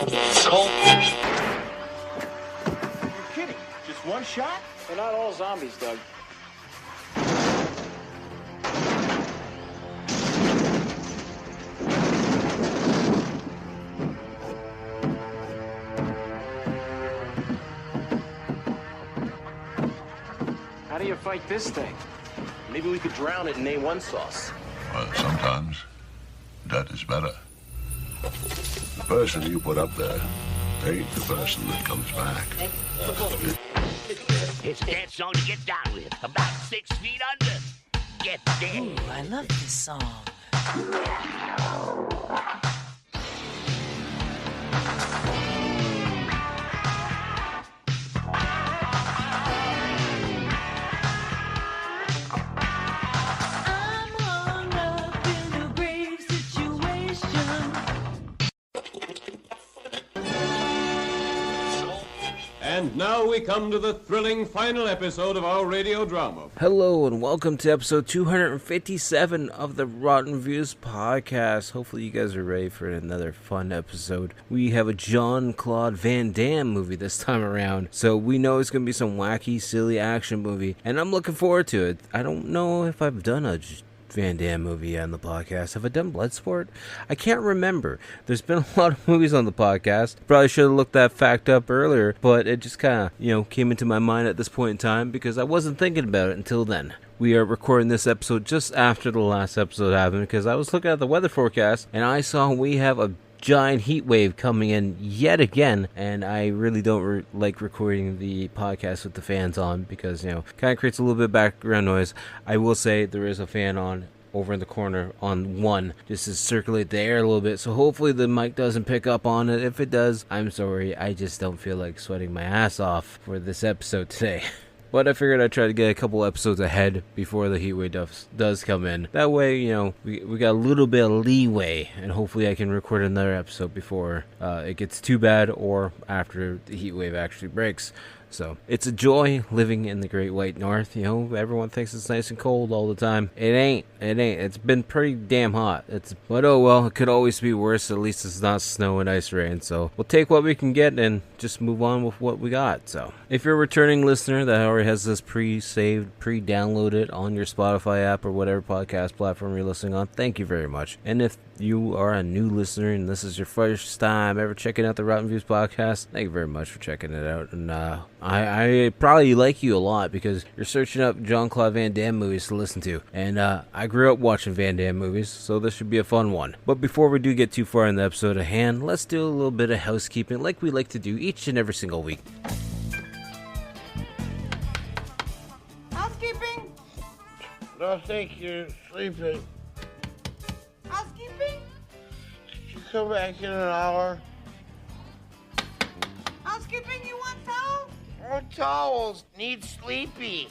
Kidding? Just one shot? They're not all zombies, Doug. How do you fight this thing? Maybe we could drown it in A1 sauce. Well, sometimes that is better. The person you put up there ain't the person that comes back. It's a dance song to get down with. About 6 feet under. Get there. Ooh, I love this song. And now we come to the thrilling final episode of our radio drama. Hello and welcome to episode 257 of the Rotten Views podcast. Hopefully you guys are ready for another fun episode. We have a Jean-Claude Van Damme movie this time around, so we know it's going to be some wacky, silly action movie, and I'm looking forward to it. I don't know if I've done a Van Damme movie on the podcast. Have I done Bloodsport? I can't remember. There's been a lot of movies on the podcast. Probably should have looked that fact up earlier, but it just kind of, came into my mind at this point in time because I wasn't thinking about it until then. We are recording this episode just after the last episode happened because I was looking at the weather forecast and I saw we have a giant heat wave coming in yet again, and I really don't like recording the podcast with the fans on because, kind of creates a little bit of background noise. I will say there is a fan on over in the corner on one just to circulate the air a little bit, so hopefully the mic doesn't pick up on it. If it does, I'm sorry. I just don't feel like sweating my ass off for this episode today. But I figured I'd try to get a couple episodes ahead before the heat wave does come in. That way, we got a little bit of leeway, and hopefully I can record another episode before it gets too bad or after the heat wave actually breaks. So it's a joy living in the Great White North. Everyone thinks it's nice and cold all the time. It ain't. It's been pretty damn hot. But oh well, it could always be worse. At least it's not snow and ice rain. So we'll take what we can get and just move on with what we got. So if you're a returning listener that already has this pre-saved, pre-downloaded on your Spotify app or whatever podcast platform you're listening on, thank you very much. And if you are a new listener and this is your first time ever checking out the Rotten Views podcast, thank you very much for checking it out. And I probably like you a lot because you're searching up Jean-Claude Van Damme movies to listen to. And I grew up watching Van Damme movies, so this should be a fun one. But before we do get too far in the episode at hand, let's do a little bit of housekeeping like we like to do each and every single week. Housekeeping? I think you're sleeping. Housekeeping? Could you come back in an hour? Housekeeping, you want towels? More towels. Need sleepy.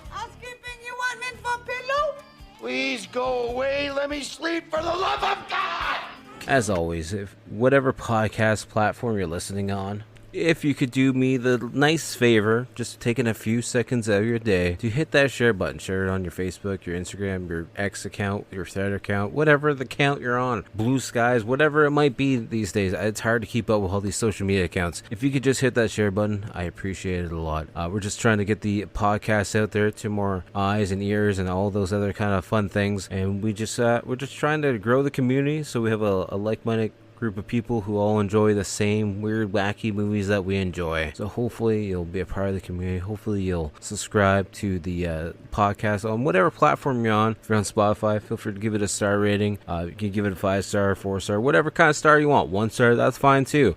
Housekeeping, you want mint for pillow? Please go away. Let me sleep for the love of God. As always, if whatever podcast platform you're listening on, if you could do me the nice favor, just taking a few seconds out of your day to hit that share button. Share it on your Facebook, your Instagram, your X account, your Thread account, whatever the account you're on. Blue Skies, whatever it might be these days. It's hard to keep up with all these social media accounts. If you could just hit that share button, I appreciate it a lot. We're just trying to get the podcast out there to more eyes and ears and all those other kind of fun things. And we're just trying to grow the community so we have a like-minded group of people who all enjoy the same weird, wacky movies that we enjoy. So hopefully you'll be a part of the community. Hopefully you'll subscribe to the podcast on whatever platform you're on. If you're on Spotify, feel free to give it a star rating. You can give it a 5-star, 4-star, whatever kind of star you want. 1-star, that's fine too.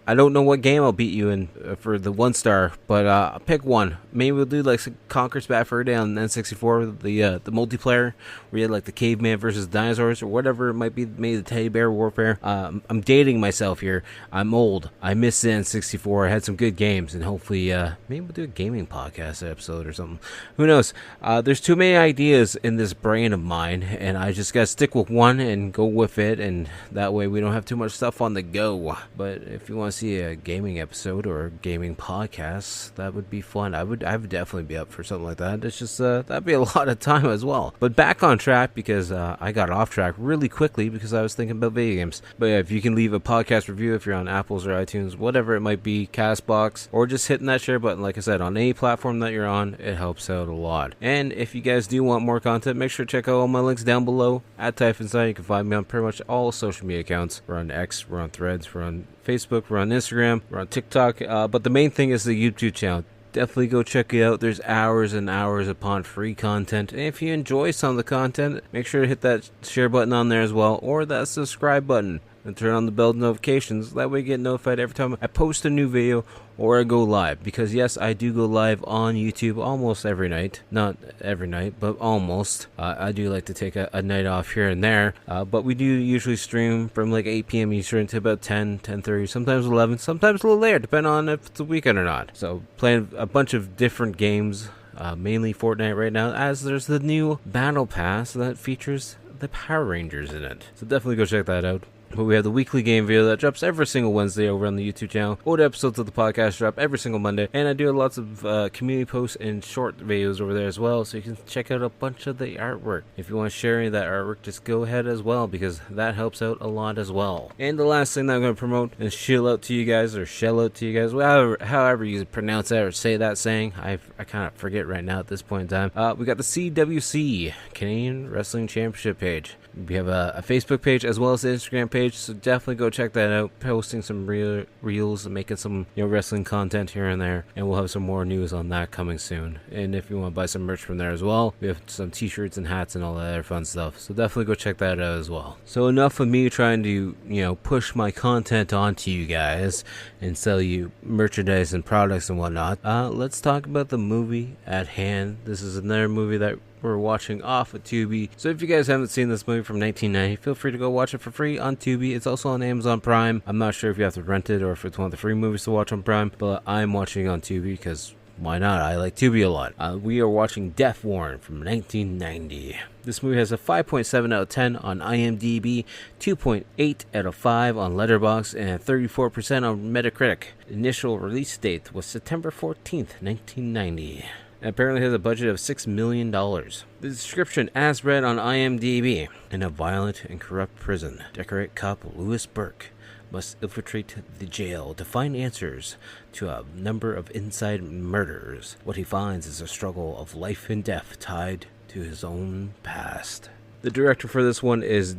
I don't know what game I'll beat you in for the 1-star, but I'll pick one. Maybe we'll do like Conker's Bad Fur Day on N64, the multiplayer, where you had like the caveman versus dinosaurs, or whatever it might be, maybe the teddy bear warfare. I'm dating myself here. I'm old. I missed the N64. I had some good games, and hopefully maybe we'll do a gaming podcast episode or something. Who knows? There's too many ideas in this brain of mine, and I just gotta stick with one and go with it, and that way we don't have too much stuff on the go. But if you want to to see a gaming episode or a gaming podcast, that would be fun. I would definitely be up for something like that. It's just that'd be a lot of time as well. But back on track, because I got off track really quickly because I was thinking about video games. But yeah, if you can leave a podcast review if you're on Apple's or iTunes, whatever it might be, Castbox, or just hitting that share button, like I said, on any platform that you're on, it helps out a lot. And if you guys do want more content, make sure to check out all my links down below at Typhonside. You can find me on pretty much all social media accounts. We're on X, we're on Threads, we're on Facebook, we're on Instagram, we're on TikTok, but the main thing is the YouTube channel. Definitely go check it out. There's hours and hours upon free content. And if you enjoy some of the content, make sure to hit that share button on there as well, or that subscribe button, and turn on the bell notifications. That way you get notified every time I post a new video or I go live. Because yes, I do go live on YouTube almost every night. Not every night, but almost. I do like to take a night off here and there. But we do usually stream from like 8 p.m. Eastern to about 10, 10:30, sometimes 11, sometimes a little later, depending on if it's a weekend or not. So playing a bunch of different games, mainly Fortnite right now, as there's the new Battle Pass that features the Power Rangers in it. So definitely go check that out. But we have the weekly game video that drops every single Wednesday over on the YouTube channel. Old episodes of the podcast drop every single Monday. And I do lots of community posts and short videos over there as well. So you can check out a bunch of the artwork. If you want to share any of that artwork, just go ahead as well, because that helps out a lot as well. And the last thing that I'm going to promote and shell out to you guys, however you pronounce that or say that saying. I kind of forget right now at this point in time. We got the CWC, Canadian Wrestling Championship page. We have a Facebook page as well as an Instagram page, so definitely go check that out. Posting some reels and making some wrestling content here and there, and we'll have some more news on that coming soon. And if you want to buy some merch from there as well, we have some t-shirts and hats and all that other fun stuff, so definitely go check that out as well. So enough of me trying to push my content onto you guys and sell you merchandise and products and whatnot. Let's talk about the movie at hand. This is another movie that we're watching off of Tubi. So if you guys haven't seen this movie from 1990, feel free to go watch it for free on Tubi. It's also on Amazon Prime. I'm not sure if you have to rent it or if it's one of the free movies to watch on Prime, but I'm watching it on Tubi because why not? I like Tubi a lot. We are watching Death Warrant from 1990. This movie has a 5.7 out of 10 on IMDb, 2.8 out of 5 on Letterboxd, and 34% on Metacritic. Initial release date was September 14th, 1990. Apparently has a budget of $6 million. The description, as read on IMDb: in a violent and corrupt prison, decorate cop Louis Burke must infiltrate the jail to find answers to a number of inside murders. What he finds is a struggle of life and death tied to his own past. The director for this one is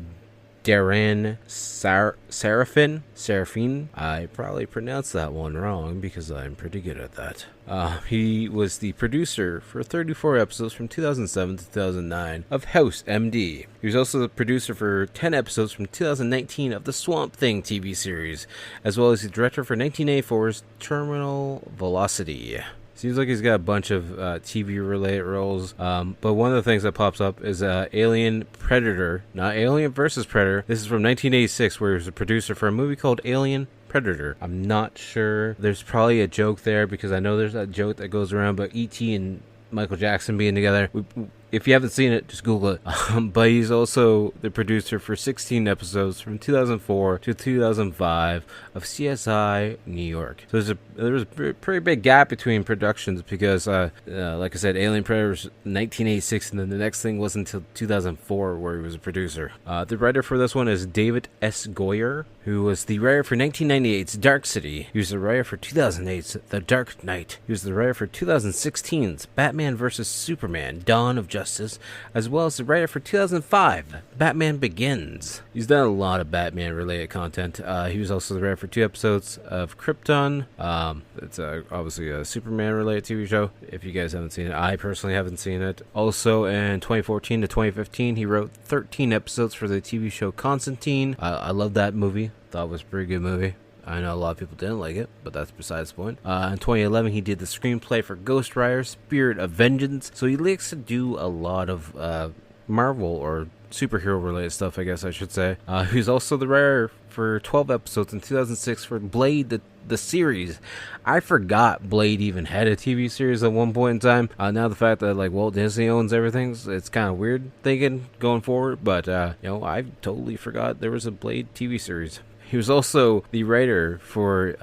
Darren Serafin. I probably pronounced that one wrong because I'm pretty good at that. He was the producer for 34 episodes from 2007 to 2009 of House MD. He was also the producer for 10 episodes from 2019 of the Swamp Thing TV series, as well as the director for 1984's Terminal Velocity. Seems like he's got a bunch of TV-related roles, but one of the things that pops up is Alien Predator, not Alien vs. Predator. This is from 1986, where he was a producer for a movie called Alien Predator. I'm not sure. There's probably a joke there, because I know there's that joke that goes around about E.T. and Michael Jackson being together. If you haven't seen it, just Google it. But he's also the producer for 16 episodes from 2004 to 2005 of CSI New York. So there was a pretty big gap between productions because, like I said, Alien Predator was 1986, and then the next thing wasn't until 2004 where he was a producer. The writer for this one is David S. Goyer, who was the writer for 1998's Dark City. He was the writer for 2008's The Dark Knight. He was the writer for 2016's Batman vs. Superman: Dawn of Justice, as well as the writer for 2005, Batman Begins. He's done a lot of Batman-related content. He was also the writer for 2 episodes of Krypton. It's obviously a Superman-related TV show. If you guys haven't seen it, I personally haven't seen it. Also, in 2014 to 2015, he wrote 13 episodes for the TV show Constantine. I love that movie. Thought it was a pretty good movie. I know a lot of people didn't like it, but that's besides the point. In 2011, he did the screenplay for Ghost Rider: Spirit of Vengeance. So he likes to do a lot of Marvel or superhero-related stuff, I guess I should say. He's also the writer for 12 episodes in 2006 for Blade, the series. I forgot Blade even had a TV series at one point in time. Now the fact that Walt Disney owns everything, it's kind of weird thinking going forward. But I totally forgot there was a Blade TV series. He was also the writer for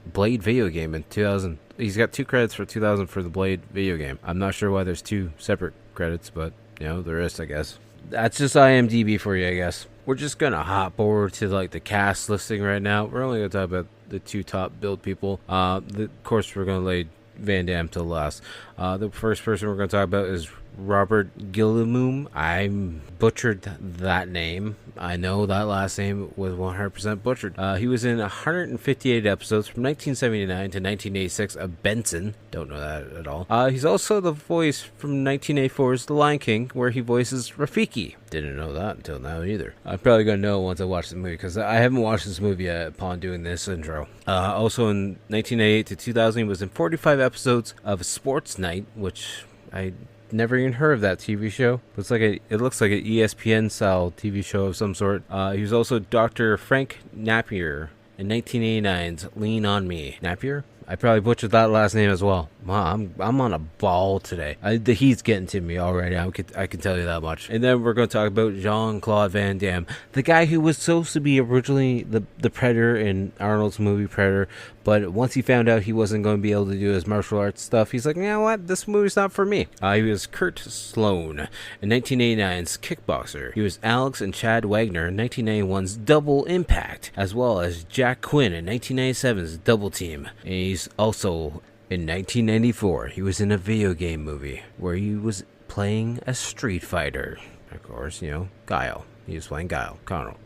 Blade video game in 2000. He's got 2 credits for 2000 for the Blade video game. I'm not sure why there's 2 separate credits, but, you know, there is, I guess. That's just IMDb for you, I guess. We're just going to hop over to, like, the cast listing right now. We're only going to talk about the 2 top billed people. Of course, we're going to lay Van Damme to last. The first person we're going to talk about is Robert Guillaume. I butchered that name. I know that last name was 100% butchered. He was in 158 episodes from 1979 to 1986 of Benson. Don't know that at all. He's also the voice from 1984's The Lion King, where he voices Rafiki. Didn't know that until now either. I'm probably going to know once I watch the movie, because I haven't watched this movie yet upon doing this intro. Also in 1988 to 2000, he was in 45 episodes of Sports Night, which I never even heard of that TV show. It looks like an ESPN style TV show of some sort. He was also Dr. Frank Napier in 1989's Lean on Me. Napier? I probably butchered that last name as well. Wow, I'm on a ball today. The heat's getting to me already. I can tell you that much. And then we're going to talk about Jean-Claude Van Damme, the guy who was supposed to be originally the Predator in Arnold's movie Predator, but once he found out he wasn't going to be able to do his martial arts stuff, he's like, you know what? This movie's not for me. He was Kurt Sloan in 1989's Kickboxer. He was Alex and Chad Wagner in 1991's Double Impact, as well as Jack Quinn in 1997's Double Team. And he's also, in 1994, he was in a video game movie where he was playing a street fighter. Of course, you know, Guile. He was playing Guile. Colonel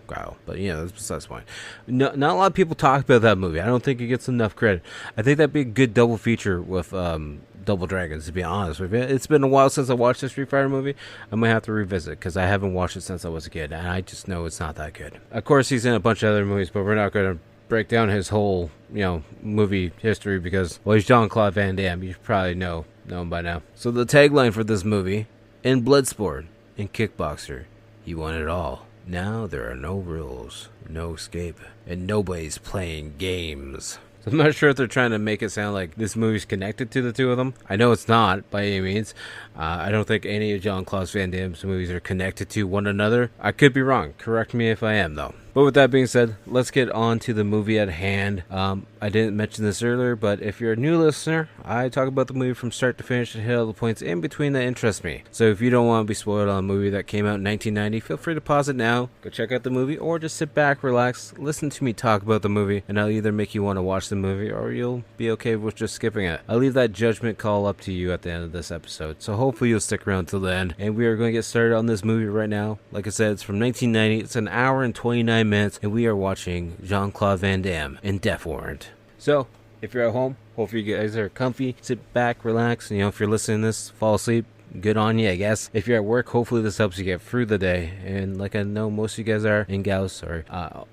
Guile. But, you know, that's besides the point. Not a lot of people talk about that movie. I don't think it gets enough credit. I think that'd be a good double feature with Double Dragons, to be honest with you. It's been a while since I watched the Street Fighter movie. I might have to revisit, because I haven't watched it since I was a kid, and I just know it's not that good. Of course, he's in a bunch of other movies, but we're not going to break down his whole, you know, movie history, because, well, he's Jean-Claude Van Damme. You probably know him by now. So the tagline for this movie: in Bloodsport, in Kickboxer, he won it all. Now there are no rules, no escape, and nobody's playing games. So I'm not sure if they're trying to make it sound like this movie's connected to the 2 of them. I know it's not, by any means. I don't think any of Jean-Claude Van Damme's movies are connected to one another. I could be wrong. Correct me if I am, though. But with that being said, let's get on to the movie at hand. I didn't mention this earlier, but if you're a new listener, I talk about the movie from start to finish and hit all the points in between that interest me. So if you don't want to be spoiled on a movie that came out in 1990, feel free to pause it now, go check out the movie, or just sit back, relax, listen to me talk about the movie, and I'll either make you want to watch the movie, or you'll be okay with just skipping it. I'll leave that judgment call up to you at the end of this episode, so hopefully you'll stick around till the end. And we are going to get started on this movie right now. Like I said, it's from 1990, it's an hour and 29 minutes, and we are watching Jean-Claude Van Damme in Death Warrant. So, if you're at home, hopefully you guys are comfy, sit back, relax, and, you know, if you're listening to this, fall asleep, good on you, I guess. If you're at work, hopefully this helps you get through the day, and like I know most of you guys are, and gals, sorry.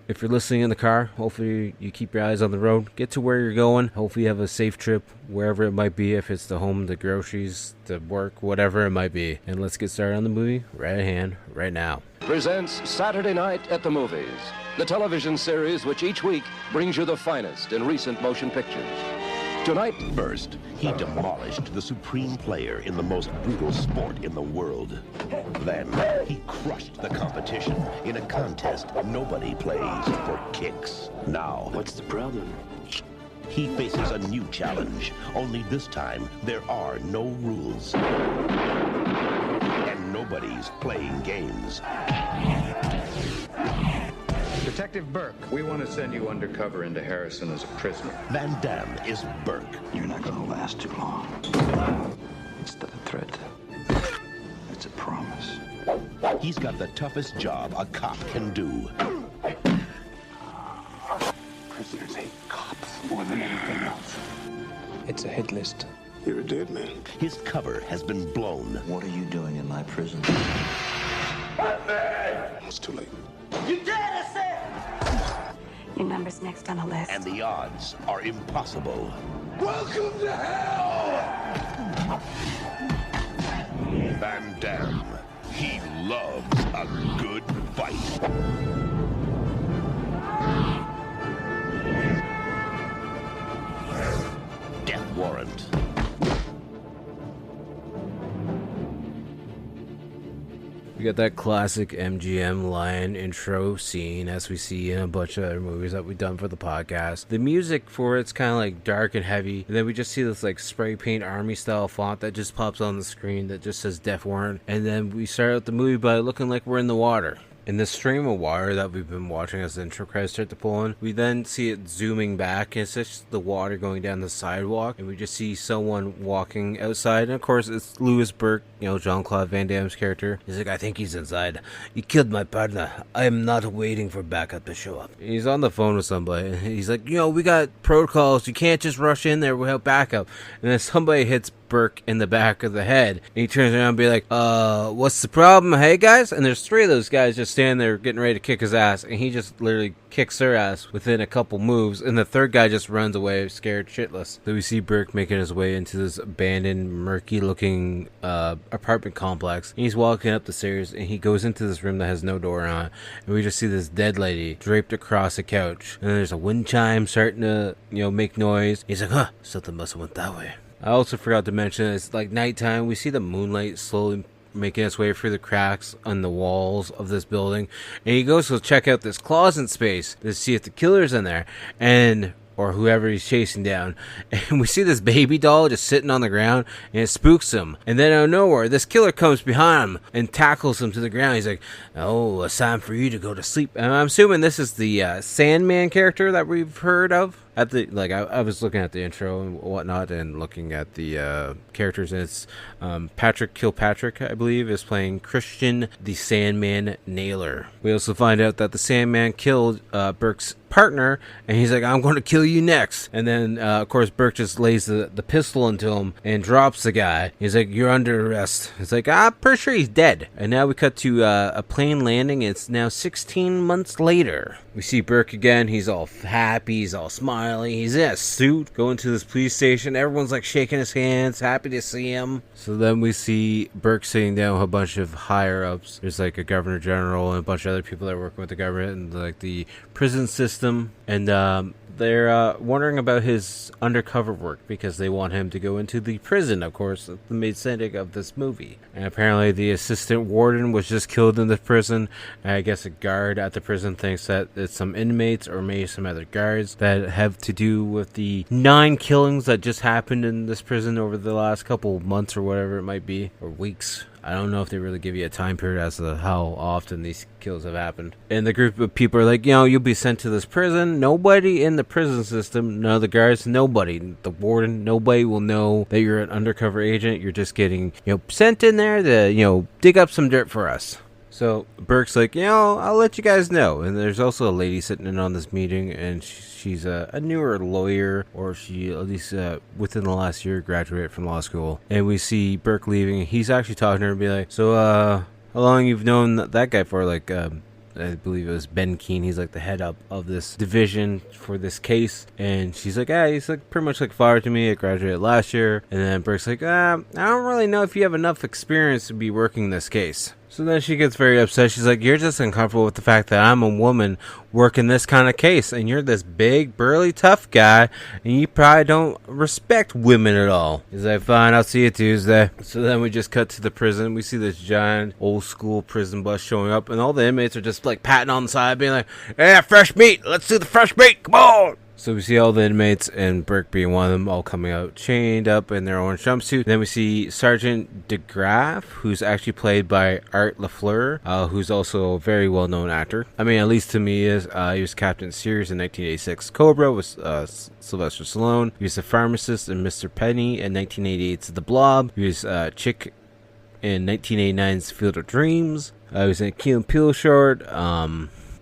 If you're listening in the car, hopefully you keep your eyes on the road, get to where you're going, hopefully you have a safe trip, wherever it might be, if it's the home, the groceries, the work, whatever it might be. And let's get started on the movie right at hand, right now. Presents Saturday Night at the Movies, the television series which each week brings you the finest in recent motion pictures. Tonight, first, he demolished the supreme player in the most brutal sport in the world. Then, he crushed the competition in a contest nobody plays for kicks. Now, What's the problem? he faces a new challenge, only this time there are no rules. And nobody's playing games. Detective Burke, we want to send you undercover into Harrison as a prisoner. Van Damme is Burke. You're not going to last too long. It's not a threat. It's a promise. He's got the toughest job a cop can do. Prisoners hate cops more than anything else. It's a hit list. You're a dead man. His cover has been blown. What are you doing in my prison? It's too late. You dead, I said! Your number's next on the list. And the odds are impossible. Welcome to hell! Van Damme, he loves a good fight. Death Warrant. We get that classic MGM lion intro scene, as we see in a bunch of other movies that we've done for the podcast. The music for it's kind of like dark and heavy, and then we just see this like spray paint army style font that just pops on the screen that just says Death Warrant, and then we start out the movie by looking like we're in the water. In the stream of water that we've been watching as the intro credits start to pull in, we then see it zooming back, and it's just the water going down the sidewalk, and we just see someone walking outside, and of course it's Louis Burke, Jean-Claude Van Damme's character. He's like, I think he's inside. You killed my partner. I am not waiting for backup to show up. He's on the phone with somebody, and he's like, we got protocols. You can't just rush in there without backup. And then somebody hits Burke in the back of the head, and he turns around and be like, what's the problem? Hey guys? And there's three of those guys just standing there getting ready to kick his ass, and he just literally kicks their ass within a couple moves, and the third guy just runs away scared shitless. So we see Burke making his way into this abandoned, murky looking apartment complex, and he's walking up the stairs, and he goes into this room that has no door on it, and we just see this dead lady draped across a couch, and then there's a wind chime starting to make noise. He's like, something must have went that way. I also forgot to mention, it's like nighttime. We see the moonlight slowly making its way through the cracks on the walls of this building, and he goes to check out this closet space to see if the killer's in there, or whoever he's chasing down. And we see this baby doll just sitting on the ground, and it spooks him. And then out of nowhere, this killer comes behind him and tackles him to the ground. He's like, oh, it's time for you to go to sleep. And I'm assuming this is the Sandman character that we've heard of. I was looking at the intro and whatnot, and looking at the characters, and it's Patrick Kilpatrick, I believe, is playing Christian the Sandman Naylor. We also find out that the Sandman killed Burke's partner, and he's like, I'm going to kill you next. And then of course Burke just lays the pistol into him and drops the guy. He's like, you're under arrest. It's like, I'm pretty sure he's dead. And now we cut to a plane landing. It's now 16 months later. We see Burke again. He's all happy, he's all smiling, he's in a suit going to this police station. Everyone's like shaking his hands, happy to see him. So then we see Burke sitting down with a bunch of higher ups. There's like a governor general and a bunch of other people that are working with the government and like the prison system, and they're wondering about his undercover work because they want him to go into the prison, of course, the main setting of this movie. And apparently the assistant warden was just killed in the prison. And I guess a guard at the prison thinks that it's some inmates or maybe some other guards that have to do with the 9 killings that just happened in this prison over the last couple months or whatever it might be, or weeks. I don't know if they really give you a time period as to how often these kills have happened. And the group of people are like, you'll be sent to this prison. Nobody in the prison system, none of the guards, nobody, the warden, nobody will know that you're an undercover agent. You're just getting, sent in there to, dig up some dirt for us. So Burke's like, I'll let you guys know. And there's also a lady sitting in on this meeting, and she's a newer lawyer, or she, at least within the last year, graduated from law school. And we see Burke leaving. He's actually talking to her and be like, so how long you've known that guy for? Like, I believe it was Ben Keene. He's like the head up of this division for this case. And she's like, he's like pretty much like father to me. I graduated last year. And then Burke's like, I don't really know if you have enough experience to be working this case. So then she gets very upset. She's like, you're just uncomfortable with the fact that I'm a woman working this kind of case, and you're this big, burly, tough guy, and you probably don't respect women at all. He's like, fine, I'll see you Tuesday. So then we just cut to the prison. We see this giant, old-school prison bus showing up, and all the inmates are just, like, patting on the side, being like, yeah, fresh meat. Let's do the fresh meat. Come on. So we see all the inmates, and Burke being one of them, all coming out chained up in their orange jumpsuit. Then we see Sergeant DeGraff, who's actually played by Art LaFleur, who's also a very well-known actor. I mean, at least to me, he was Captain Sears in 1986 Cobra with Sylvester Stallone. He was a pharmacist in Mr. Penny in 1988's The Blob. He was Chick in 1989's Field of Dreams. He was in a Key and Peele short.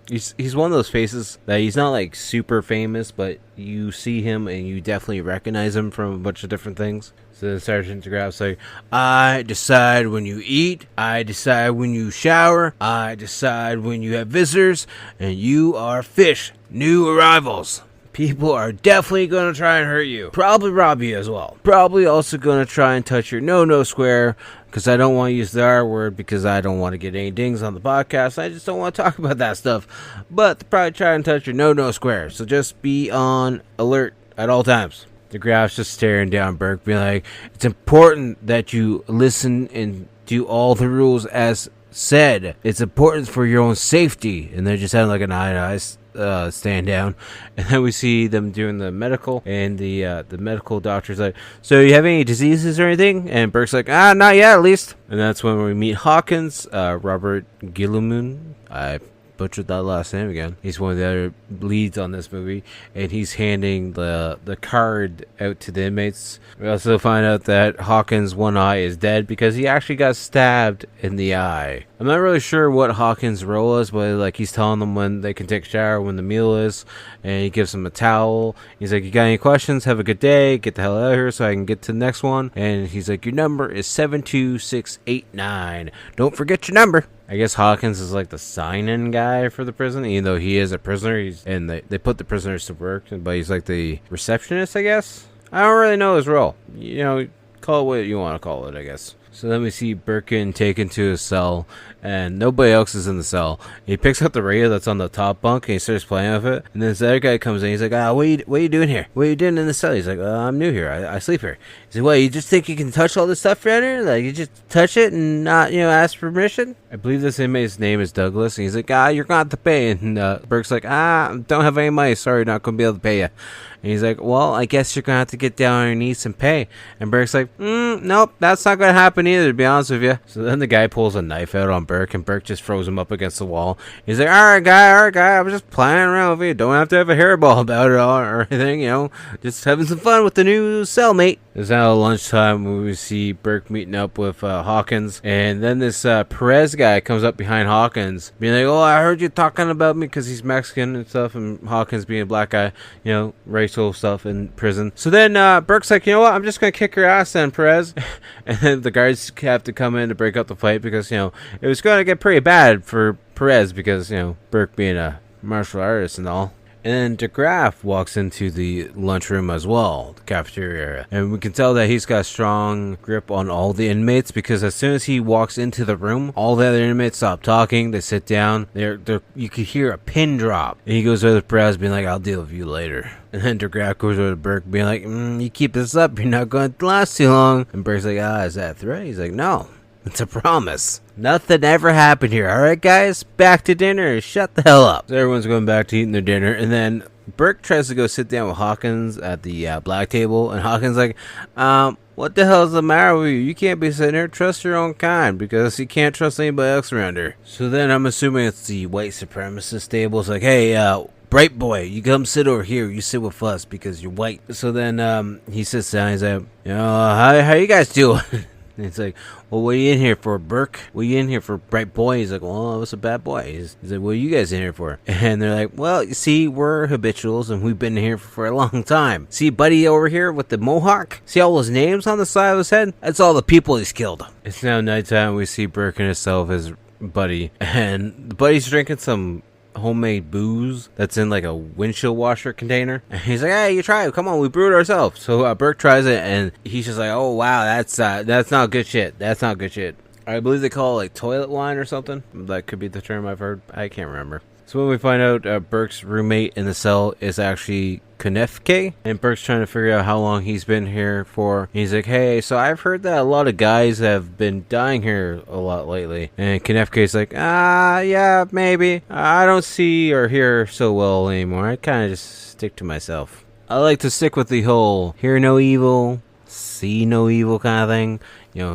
He's one of those faces that he's not like super famous, but you see him and you definitely recognize him from a bunch of different things. So the Sergeant DeGraff's like, I decide when you eat, I decide when you shower, I decide when you have visitors, and you are fish, new arrivals. People are definitely going to try and hurt you. Probably rob you as well. Probably also going to try and touch your no-no square, because I don't want to use the R word because I don't want to get any dings on the podcast. I just don't want to talk about that stuff. But they'll probably try and touch your no-no square. So just be on alert at all times. DeGraff's just staring down Burke, being like, it's important that you listen and do all the rules as said it's important for your own safety, and they're just having like an eye-to-eye stand down. And then we see them doing the medical, and the medical doctor's like, so you have any diseases or anything? And Burke's like, not yet, at least. And that's when we meet Hawkins, Robert Guilliman. I butchered that last name again. He's one of the other leads on this movie, and he's handing the card out to the inmates. We also find out that Hawkins' one eye is dead because he actually got stabbed in the eye. I'm not really sure what Hawkins' role is, but like he's telling them when they can take a shower, when the meal is, and he gives them a towel. He's like, you got any questions? Have a good day. Get the hell out of here so I can get to the next one. And he's like, your number is 72689. Don't forget your number. I guess Hawkins is like the sign-in guy for the prison, even though he is a prisoner. And they put the prisoners to work, but he's like the receptionist, I guess. I don't really know his role. You know, call it what you want to call it, I guess. So then we see Birkin taken to his cell, and nobody else is in the cell. He picks up the radio that's on the top bunk, and he starts playing with it. And then this other guy comes in. He's like, what are you doing here? What are you doing in the cell? He's like, I'm new here. I sleep here. He's like, what, you just think you can touch all this stuff around here? Like, you just touch it and not, ask permission? I believe this inmate's name is Douglas. And he's like, you're going to have to pay. And Burke's like, don't have any money. Sorry, not going to be able to pay you. And he's like, well, I guess you're going to have to get down on your knees and pay. And Burke's like, nope, that's not going to happen either, to be honest with you. So then the guy pulls a knife out on Burke, and Burke just throws him up against the wall. He's like, all right, guy, I was just playing around with you. Don't have to have a hairball about it or anything, just having some fun with the new cellmate. It's now lunchtime when we see Burke meeting up with Hawkins. And then this Perez guy comes up behind Hawkins, being like, I heard you talking about me because he's Mexican and stuff, and Hawkins being a black guy, racial stuff in prison. So then Burke's like, you know what, I'm just gonna kick your ass then, Perez. And then the guards have to come in to break up the fight because it was gonna get pretty bad for Perez because Burke being a martial artist and all. And then DeGraff walks into the lunchroom as well, the cafeteria area. And we can tell that he's got a strong grip on all the inmates because as soon as he walks into the room, all the other inmates stop talking. They sit down. You could hear a pin drop. And he goes over to Perez being like, I'll deal with you later. And then DeGraff goes over to Burke being like, you keep this up, you're not going to last too long. And Burke's like, is that a threat? He's like, no. It's a promise. Nothing ever happened here. All right, guys? Back to dinner. Shut the hell up. So everyone's going back to eating their dinner. And then Burke tries to go sit down with Hawkins at the black table. And Hawkins like, what the hell is the matter with you? You can't be sitting there. Trust your own kind because you can't trust anybody else around here. So then I'm assuming it's the white supremacist table. It's like, hey, bright boy, you come sit over here. You sit with us because you're white. So then he sits down. He's like, how you guys doing? And it's like, well, what are you in here for, Burke? What are you in here for, bright boy? He's like, well, I was a bad boy. He's like, what are you guys in here for? And they're like, well, you see, we're habituals, and we've been here for a long time. See buddy over here with the mohawk? See all those names on the side of his head? That's all the people he's killed. It's now nighttime. We see Burke and himself, his buddy, and the buddy's drinking some homemade booze that's in like a windshield washer container, and he's like, hey, you try it, come on, we brewed it ourselves. So Burke tries it, and he's just like, oh wow, that's not good shit. That's not good shit. I believe they call it like toilet wine or something. That could be the term I've heard. I can't remember. So when we find out Burke's roommate in the cell is actually Konefke, and Burke's trying to figure out how long he's been here for. He's like, hey, so I've heard that a lot of guys have been dying here a lot lately. And Konefke's like, yeah, maybe. I don't see or hear so well anymore. I kind of just stick to myself. I like to stick with the whole hear no evil, see no evil kind of thing.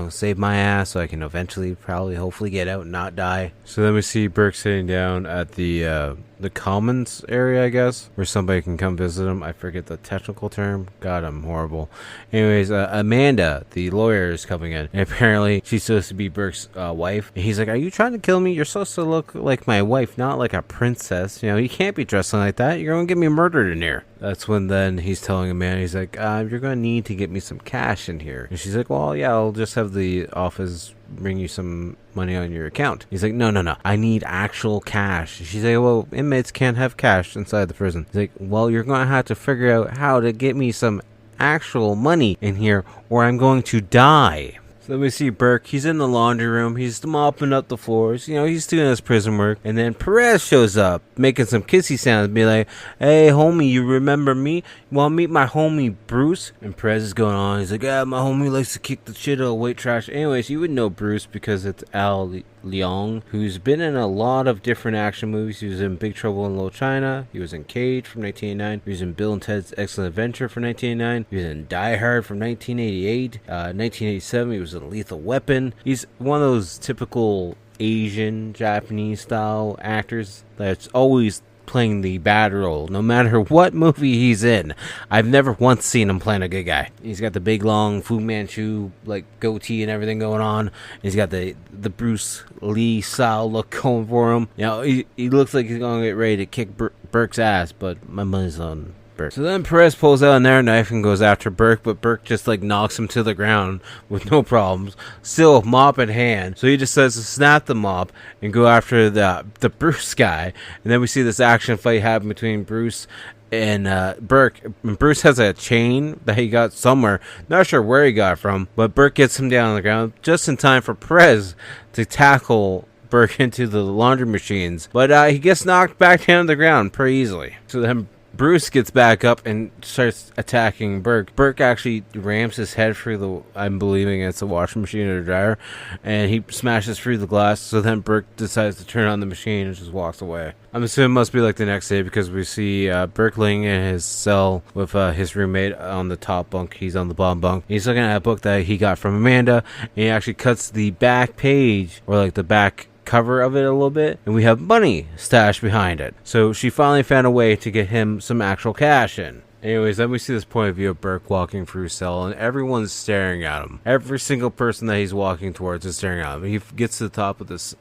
Save my ass so I can eventually hopefully get out and not die. So then we see Burke sitting down at the commons area, I guess, where somebody can come visit him. I forget the technical term. God, I'm horrible. Anyways, Amanda, the lawyer, is coming in. And apparently she's supposed to be Burke's wife. And he's like, are you trying to kill me? You're supposed to look like my wife, not like a princess. You can't be dressing like that. You're going to get me murdered in here. That's when then he's telling Amanda, he's like, you're going to need to get me some cash in here. And she's like, well, yeah, I'll just have the office bring you some money on your account. He's like, no, I need actual cash. She's like, well, inmates can't have cash inside the prison. He's like, well, you're going to have to figure out how to get me some actual money in here or I'm going to die. So let me see Burke. He's in the laundry room. He's mopping up the floors. He's doing his prison work. And then Perez shows up, making some kissy sounds, be like, hey, homie, you remember me? You want to meet my homie, Bruce? And Perez is going on. He's like, my homie likes to kick the shit out of white trash. Anyways, you would know Bruce because it's Al Leong, who's been in a lot of different action movies. He was in Big Trouble in Little China. He was in Cage from 1989. He was in Bill and Ted's Excellent Adventure from 1989. He was in Die Hard from 1988. 1987, he was in Lethal Weapon. He's one of those typical Asian, Japanese style actors that's always playing the bad role, no matter what movie he's in. I've never once seen him playing a good guy. He's got the big long Fu Manchu like goatee and everything going on. He's got the Bruce Lee style look going for him. You know, he looks like he's gonna get ready to kick Burke's ass, but my money's on Burke. So then Perez pulls out another knife and goes after Burke, but Burke just like knocks him to the ground with no problems, still mop in hand. So he decides to snap the mop and go after the Bruce guy. And then we see this action fight happen between Bruce and Burke. And Bruce has a chain that he got somewhere, not sure where he got it from, but Burke gets him down on the ground just in time for Perez to tackle Burke into the laundry machines. But he gets knocked back down to the ground pretty easily. So then Bruce gets back up and starts attacking Burke. Burke actually rams his head through I'm believing it's a washing machine or a dryer, and he smashes through the glass. So then Burke decides to turn on the machine and just walks away. I'm assuming it must be like the next day, because we see Burke laying in his cell with his roommate on the top bunk. He's on the bottom bunk. He's looking at a book that he got from Amanda, and he actually cuts the back page, or like the back cover of it a little bit, and we have money stashed behind it. So she finally found a way to get him some actual cash in. Anyways, then we see this point of view of Burke walking through his cell, and everyone's staring at him. Every single person that he's walking towards is staring at him. He gets to the top of this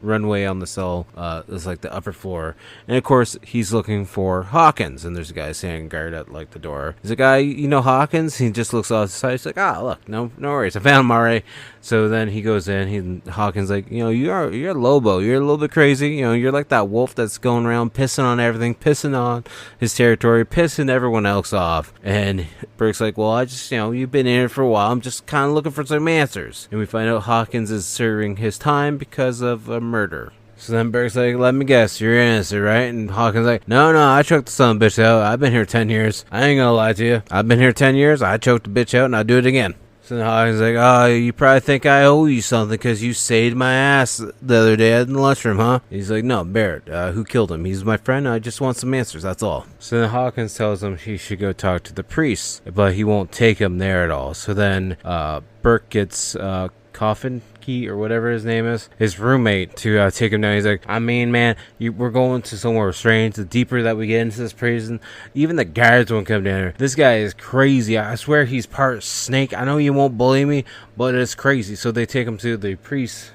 runway on the cell. It's like the upper floor. And of course, he's looking for Hawkins, and there's a guy standing guard at like the door. There's a guy, you know, Hawkins? He just looks off the side. He's like, look, no worries. I found him already. So then he goes in. Hawkins like, you know, you're a Lobo. You're a little bit crazy. You know, you're like that wolf that's going around pissing on everything, pissing on his territory, pissing everyone else off. And Burke's like, well, I just, you know, you've been in here for a while. I'm just kind of looking for some answers. And we find out Hawkins is serving his time because of a murder. So then Burke's like, let me guess, you're innocent, right? And Hawkins like, no, I choked the son of a bitch out. I've been here 10 years. I ain't gonna lie to you. I've been here 10 years. I choked the bitch out, and I'll do it again. So then Hawkins like, you probably think I owe you something because you saved my ass the other day in the lunchroom, huh? He's like, no, Barrett, who killed him? He's my friend. I just want some answers, that's all. So then Hawkins tells him he should go talk to the priest, but he won't take him there at all. So then Burke gets Coffin Key or whatever his name is, his roommate, to take him down. He's like, I mean, man, we're going to somewhere strange. The deeper that we get into this prison, even the guards won't come down here. This guy is crazy. I swear he's part snake. I know you won't bully me, but it's crazy. So they take him to the priest's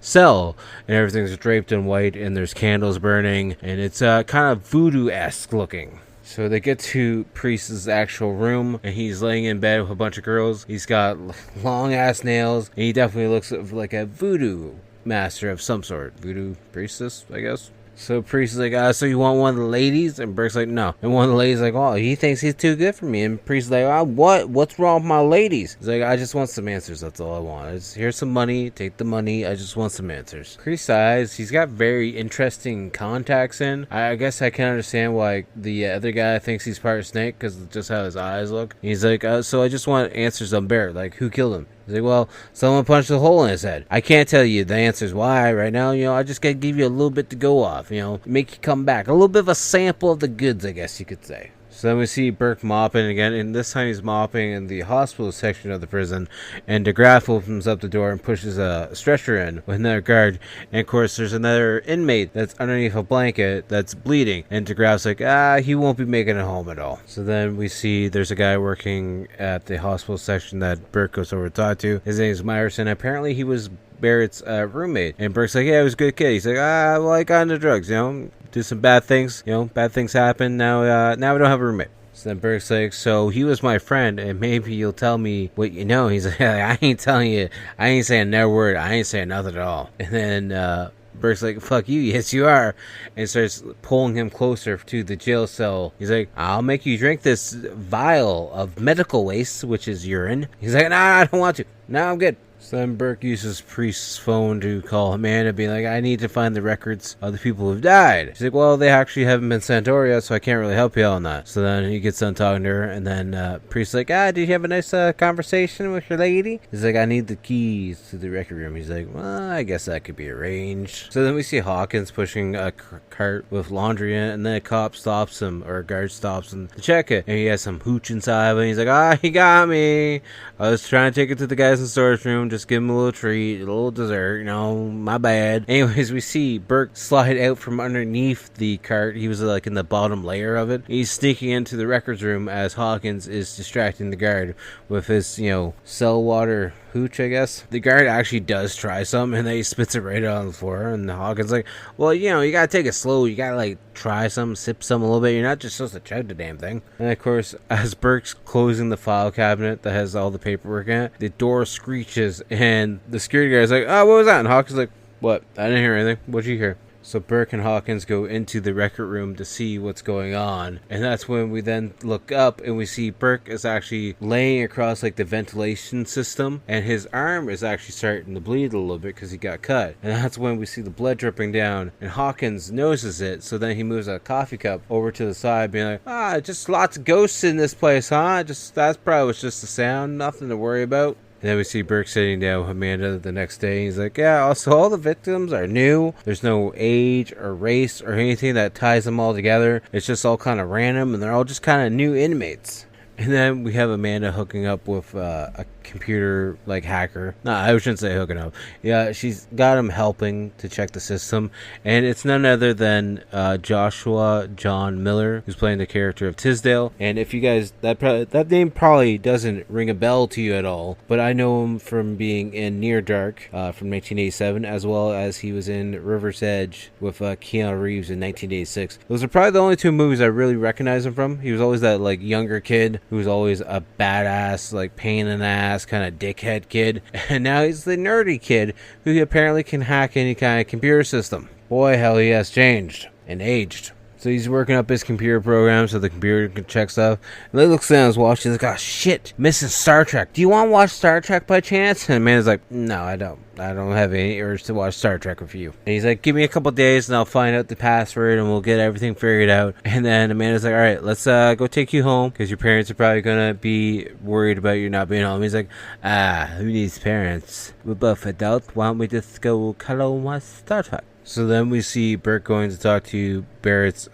cell, and everything's draped in white, and there's candles burning, and it's kind of voodoo-esque looking. So they get to Priest's actual room, and he's laying in bed with a bunch of girls. He's got long-ass nails, and he definitely looks like a voodoo master of some sort. Voodoo priestess, I guess. So Priest is like, so you want one of the ladies? And Burke's like, no. And one of the ladies like, oh, he thinks he's too good for me. And Priest is like, what's wrong with my ladies? He's like, I just want some answers. That's all I want. Here's some money. Take the money. I just want some answers. Priest's eyes, he's got very interesting contacts in. I guess I can understand why the other guy thinks he's part snake, because just how his eyes look. He's like, so I just want answers on Barrett. Like, who killed him? He's like, well, someone punched a hole in his head. I can't tell you the answers why right now. You know, I just gotta give you a little bit to go off, you know, make you come back. A little bit of a sample of the goods, I guess you could say. So then we see Burke mopping again, and this time he's mopping in the hospital section of the prison, and DeGraff opens up the door and pushes a stretcher in with another guard, and of course there's another inmate that's underneath a blanket that's bleeding, and DeGraff's like, he won't be making it home at all. So then we see there's a guy working at the hospital section that Burke goes over to talk to. His name is Myerson. Apparently he was Barrett's roommate, and Burke's like, yeah, he was a good kid. He's like, well, I got into drugs, you know, did some bad things, you know, bad things happen. Now we don't have a roommate. So then Burke's like, so he was my friend, and maybe you'll tell me what you know. He's like, I ain't telling you. I ain't saying no word. I ain't saying nothing at all. And then Burke's like, fuck you. Yes, you are. And starts pulling him closer to the jail cell. He's like, I'll make you drink this vial of medical waste, which is urine. He's like, nah, I don't want to. No, I'm good. So then Burke uses Priest's phone to call Amanda, being like, I need to find the records of the people who've died. She's like, well, they actually haven't been sent over yet, so I can't really help you on that. So then he gets done talking to her, and then Priest's like, did you have a nice conversation with your lady? He's like, I need the keys to the record room. He's like, well, I guess that could be arranged. So then we see Hawkins pushing a cart with laundry in it, and then a cop stops him, or a guard stops him to check it, and he has some hooch inside of it. He's like, he got me. I was trying to take it to the guys in the storage room, just give him a little treat, a little dessert, my bad. Anyways, we see Burke slide out from underneath the cart. He was like in the bottom layer of it. He's sneaking into the records room as Hawkins is distracting the guard with his, cell water hooch, I guess. The guard actually does try some, and then he spits it right out on the floor, and Hawkins like, well, you gotta take it slow. You gotta try some, sip some a little bit. You're not just supposed to chug the damn thing. And of course, as Burke's closing the file cabinet that has all the paperwork in it, the door screeches, and the security guy's like, what was that? And Hawkins like, what? I didn't hear anything. What'd you hear? So Burke and Hawkins go into the record room to see what's going on. And that's when we then look up and we see Burke is actually laying across the ventilation system. And his arm is actually starting to bleed a little bit because he got cut. And that's when we see the blood dripping down. And Hawkins notices it. So then he moves a coffee cup over to the side being like, just lots of ghosts in this place, huh? That's probably was just the sound. Nothing to worry about. And then we see Burke sitting down with Amanda the next day. He's like, also all the victims are new. There's no age or race or anything that ties them all together. It's just all kind of random, and they're all just kind of new inmates. And then we have Amanda hooking up with a computer hacker. No, I shouldn't say hooking up. Yeah, she's got him helping to check the system, and it's none other than Joshua John Miller, who's playing the character of Tisdale. And if you guys, that name probably doesn't ring a bell to you at all, but I know him from being in Near Dark from 1987, as well as he was in River's Edge with Keanu Reeves in 1986. Those are probably the only two movies I really recognize him from. He was always that younger kid who was always a badass, pain in the ass, kind of dickhead kid. And now he's the nerdy kid who apparently can hack any kind of computer system. Boy, hell, he has changed and aged. So he's working up his computer program so the computer can check stuff. And he looks down his watch. He's like, shit, missing Star Trek. Do you want to watch Star Trek by chance? And Amanda's like, no, I don't. I don't have any urge to watch Star Trek with you. And he's like, give me a couple days and I'll find out the password and we'll get everything figured out. And then Amanda's like, all right, let's go take you home because your parents are probably going to be worried about you not being home. He's like, who needs parents? We're both adults. Why don't we just go cuddle and watch Star Trek? So then we see Burke going to talk to Barrett's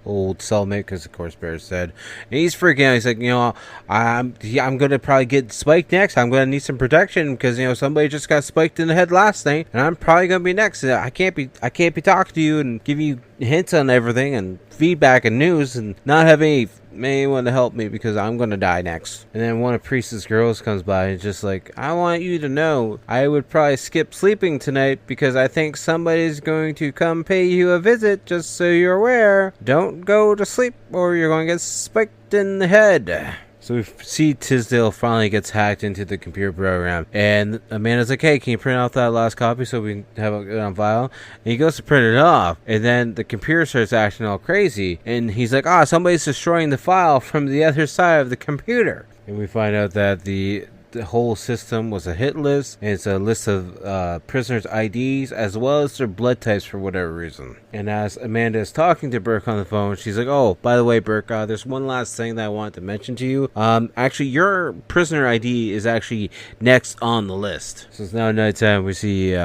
old cellmate, because of course Barrett's dead. And he's freaking out. He's like, I'm going to probably get spiked next. I'm going to need some protection because, somebody just got spiked in the head last night. And I'm probably going to be next. I can't be talking to you and give you hints on everything and feedback and news and not have anyone to help me because I'm going to die next. And then one of Priest's girls comes by and just like, I want you to know I would probably skip sleeping tonight because I think somebody's going to come pay you a visit, just so you're aware. Don't go to sleep or you're going to get spiked in the head. So we see Tisdale finally gets hacked into the computer program. And Amanda's like, hey, can you print out that last copy so we can have it on file? And he goes to print it off. And then the computer starts acting all crazy. And he's like, somebody's destroying the file from the other side of the computer. And we find out that the whole system was a hit list. And it's a list of prisoners' IDs as well as their blood types for whatever reason. And as Amanda is talking to Burke on the phone, she's like, oh, by the way, Burke, there's one last thing that I wanted to mention to you. Actually, your prisoner ID is actually next on the list. So it's now nighttime. We see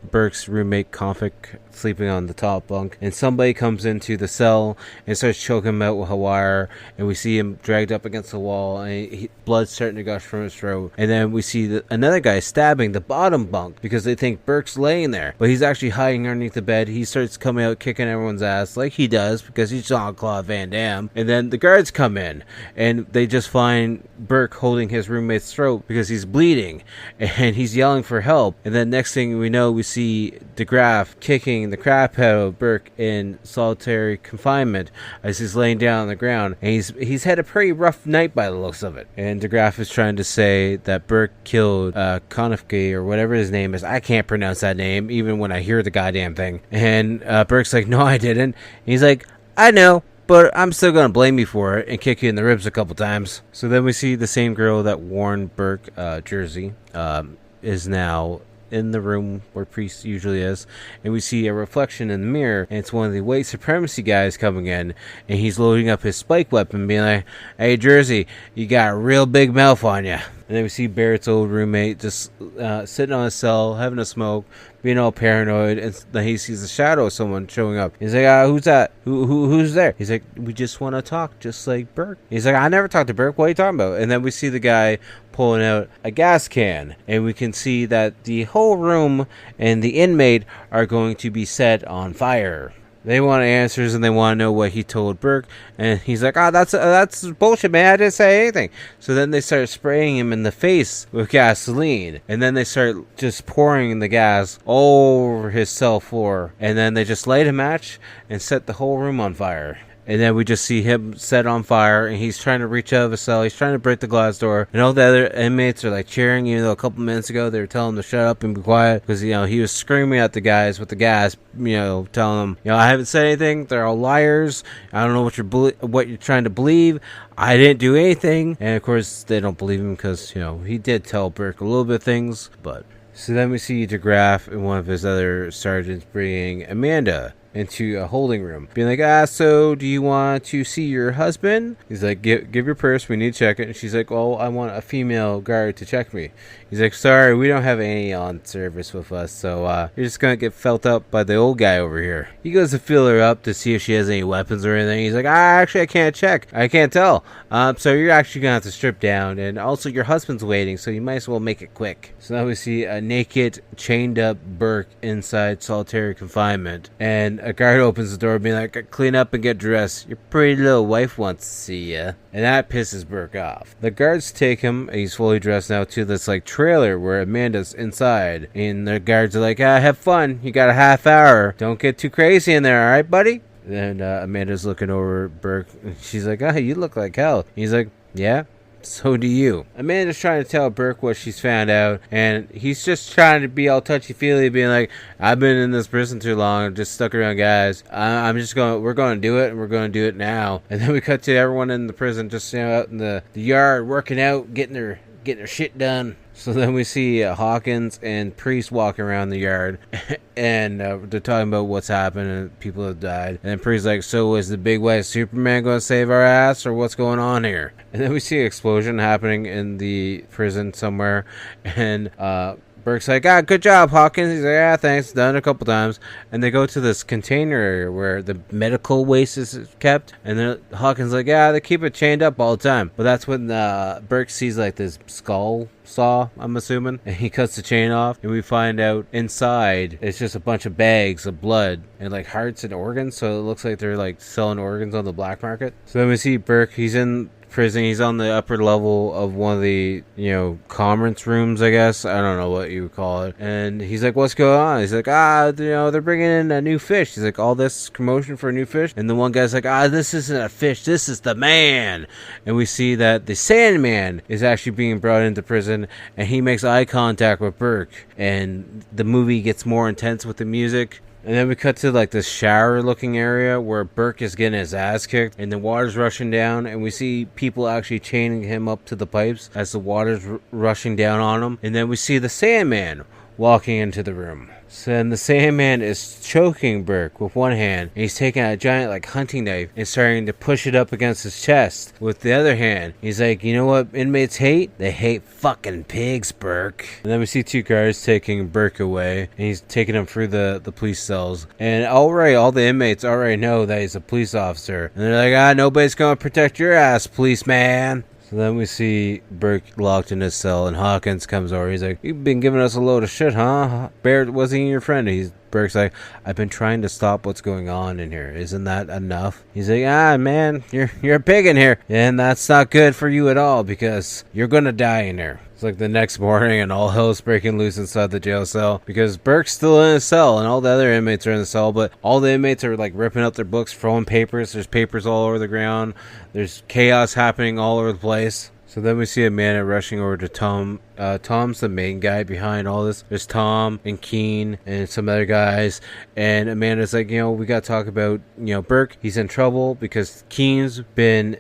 Burke's roommate, Conflict, sleeping on the top bunk. And somebody comes into the cell and starts choking him out with a wire. And we see him dragged up against the wall. And blood's starting to gush from his throat. And then we see another guy stabbing the bottom bunk because they think Burke's laying there. But he's actually hiding underneath the bed. He starts coming out kicking everyone's ass like he does because he's Jean-Claude Van Damme. And then the guards come in and they just find Burke holding his roommate's throat because he's bleeding and he's yelling for help. And then next thing we know, we see DeGraff kicking the crap out of Burke in solitary confinement as he's laying down on the ground. And he's had a pretty rough night by the looks of it. And DeGraff is trying to say that Burke killed Konofsky or whatever his name is. I can't pronounce that name even when I hear the goddamn thing. And Burke's like, no, I didn't. And he's like, I know, but I'm still going to blame you for it and kick you in the ribs a couple times. So then we see the same girl that worn Burke jersey is now in the room where Priest usually is, and we see a reflection in the mirror, and it's one of the white supremacy guys coming in, and he's loading up his spike weapon, being like, "Hey, Jersey, you got a real big mouth on you." And then we see Barrett's old roommate just sitting on his cell, having a smoke, being all paranoid, and then he sees a shadow of someone showing up. He's like, "Who's that? Who's there?" He's like, "We just want to talk, just like Burke." He's like, "I never talked to Burke. What are you talking about?" And then we see the guy pulling out a gas can, and we can see that the whole room and the inmate are going to be set on fire. They want answers, and they want to know what he told Burke. And he's like, that's bullshit, man. I didn't say anything. So then they start spraying him in the face with gasoline. And then they start just pouring the gas all over his cell floor. And then they just light a match and set the whole room on fire. And then we just see him set on fire, and he's trying to reach out of his cell. He's trying to break the glass door, and all the other inmates are like cheering, even though a couple minutes ago they were telling him to shut up and be quiet, because, you know, he was screaming at the guys with the gas, you know, telling them, you know, "I haven't said anything. They're all liars. I don't know what you're trying to believe. I didn't do anything." And of course they don't believe him, because, you know, he did tell Burke a little bit of things. But so then we see DeGraff and one of his other sergeants bringing Amanda into a holding room, being like, "So do you want to see your husband?" He's like, give your purse, we need to check it." And she's like, "Well, I want a female guard to check me." He's like, "Sorry, we don't have any on service with us, so you're just gonna get felt up by the old guy over here." He goes to feel her up to see if she has any weapons or anything. He's like, "Actually, I can't check. I can't tell. So you're actually gonna have to strip down, and also your husband's waiting, so you might as well make it quick." So now we see a naked, chained up Burke inside solitary confinement, and a guard opens the door, being like, "Clean up and get dressed. Your pretty little wife wants to see ya." And that pisses Burke off. The guards take him, and he's fully dressed now, to this like trailer where Amanda's inside. And the guards are like, "Have fun. You got a half hour. Don't get too crazy in there, alright, buddy?" And Amanda's looking over Burke, and she's like, "You look like hell." He's like, "Yeah, so do you." Amanda's trying to tell Burke what she's found out, and he's just trying to be all touchy-feely, being like, "I've been in this prison too long, I'm just stuck around guys. We're going to do it, and we're going to do it now." And then we cut to everyone in the prison just, you know, out in the yard, working out, getting their shit done. So then we see Hawkins and Priest walking around the yard, and they're talking about what's happened and people have died. And Priest's like, "So is the big white Superman going to save our ass, or what's going on here?" And then we see an explosion happening in the prison somewhere, and Burke's like, "Good job, Hawkins." He's like, "Thanks, done a couple times." And they go to this container area where the medical waste is kept, and then Hawkins like, "They keep it chained up all the time." But that's when Burke sees like this skull saw, I'm assuming, and he cuts the chain off, and we find out inside it's just a bunch of bags of blood and like hearts and organs, so it looks like they're like selling organs on the black market. So then we see Burke, he's in prison, he's on the upper level of one of the, you know, conference rooms, I guess, I don't know what you would call it, and he's like, "What's going on?" He's like, you know, they're bringing in a new fish." He's like, "All this commotion for a new fish?" And the one guy's like, "This isn't a fish, this is the man." And we see that the Sandman is actually being brought into prison, and he makes eye contact with Burke, and the movie gets more intense with the music. And then we cut to like this shower looking area where Burke is getting his ass kicked, and the water's rushing down, and we see people actually chaining him up to the pipes as the water's rushing down on him. And then we see the Sandman walking into the room. So then the Sandman is choking Burke with one hand, and he's taking a giant like hunting knife and starting to push it up against his chest with the other hand. He's like, "You know what inmates hate? They hate fucking pigs, Burke." And then we see two guards taking Burke away, and he's taking him through the police cells. And already all the inmates already know that he's a police officer, and they're like, "Nobody's gonna protect your ass, policeman." So then we see Burke locked in his cell, and Hawkins comes over. He's like, "You've been giving us a load of shit, huh? Barrett wasn't your friend." Burke's like, "I've been trying to stop what's going on in here. Isn't that enough?" He's like, "Man, you're a pig in here, and that's not good for you at all, because you're gonna die in here." It's like the next morning, and all hell's breaking loose inside the jail cell, because Burke's still in his cell, and all the other inmates are in the cell, but all the inmates are like ripping up their books, throwing papers. There's papers all over the ground. There's chaos happening all over the place. So then we see Amanda rushing over to Tom. Tom's the main guy behind all this. There's Tom and Keen and some other guys. And Amanda's like, we got to talk about, Burke. He's in trouble because Keen's been